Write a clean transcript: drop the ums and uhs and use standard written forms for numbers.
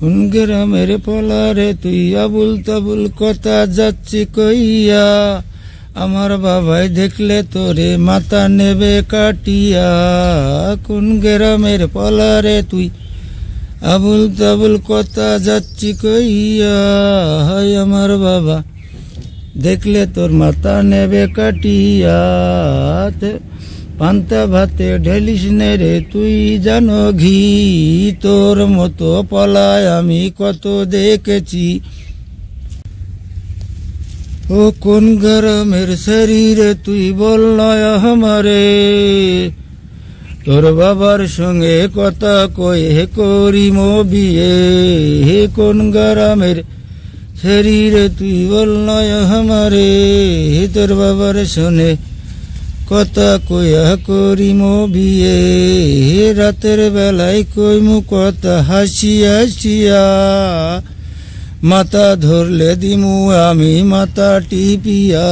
কোন গ্রামের পলারে তুই আবুল তাবুল কথা যাচ্ছি কইয়া, আমার বাবাই দেখলে তোরে মাথা নেবে কাটিয়া। কোন গ্রামের পলারে তুই আবুল তাবুল কথা যাচ্ছি কইয়া, হায় আমার বাবা দেখলে তোর মাথা নেবে কাটিয়া। পান্তা ভাতে ঢেলিস নে রে তুই জানো ঘি, তোর মতো পলায় আমি কত দেখেছি। ও কোন গ্রামের শরীরে তুই বল নয় আমারে, তোর বাবার সঙ্গে কথা কয়ে করিম বিয়ে। হে কোন গ্রামের শরীরে তুই বল নয় আমারে, তোর বাবার সঙ্গে কথা কয়া করিম বিয়ে। রাতের বেলায় কইমু কথা হাসিয়া হাসিয়া, মাথা ধরলে দিমু আমি মাথা টিপিয়া।